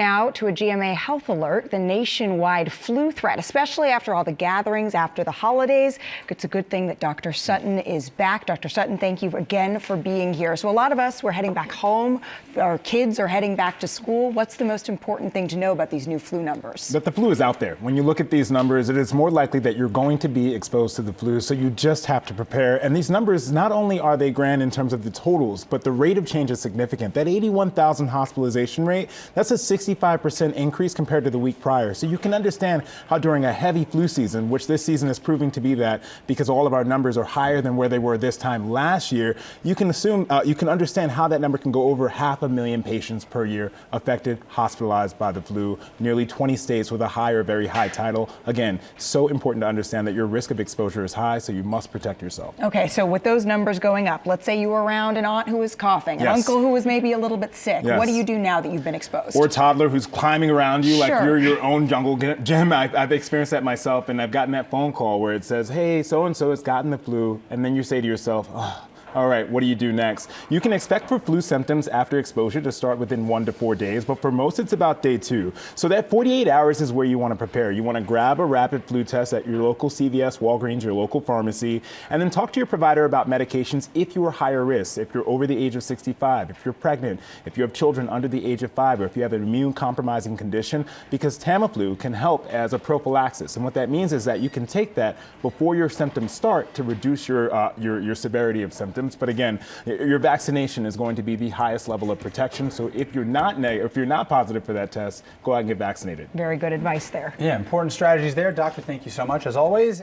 Now to a GMA health alert, the nationwide flu threat, especially after all the gatherings after the holidays. It's a good thing that Dr. Sutton is back. Dr. Sutton, thank you again for being here. So a lot of us, we're heading back home. Our kids are heading back to school. What's the most important thing to know about these new flu numbers? That the flu is out there. When you look at these numbers, it is more likely that you're going to be exposed to the flu, so you just have to prepare. And these numbers, not only are they grand in terms of the totals, but the rate of change is significant. That 81,000 hospitalization rate, that's a 65% increase compared to the week prior. So you can understand how during a heavy flu season, which this season is proving to be that because all of our numbers are higher than where they were this time last year, you can understand how that number can go over 500,000 patients per year affected, hospitalized by the flu. Nearly 20 states with a high or very high title. Again, so important to understand that your risk of exposure is high, so you must protect yourself. Okay, so with those numbers going up, let's say you were around an aunt who was coughing, an uncle who was maybe a little bit sick. What do you do now that you've been exposed? Or a toddler who's climbing around you like you're your own jungle gym. I've experienced that myself, and I've gotten that phone call where it says, hey, so-and-so has gotten the flu, and then you say to yourself, oh, all right, what do you do next? You can expect for flu symptoms after exposure to start within 1 to 4 days, but for most it's about day 2. So that 48 hours is where you want to prepare. You want to grab a rapid flu test at your local CVS, Walgreens, your local pharmacy, and then talk to your provider about medications if you are higher risk, if you're over the age of 65, if you're pregnant, if you have children under the age of 5, or if you have an immune compromising condition, because Tamiflu can help as a prophylaxis. And what that means is that you can take that before your symptoms start to reduce your severity of symptoms. But again, your vaccination is going to be the highest level of protection. So if you're not positive for that test, go out and get vaccinated. Very good advice there. Yeah, important strategies there. Doctor, thank you so much as always.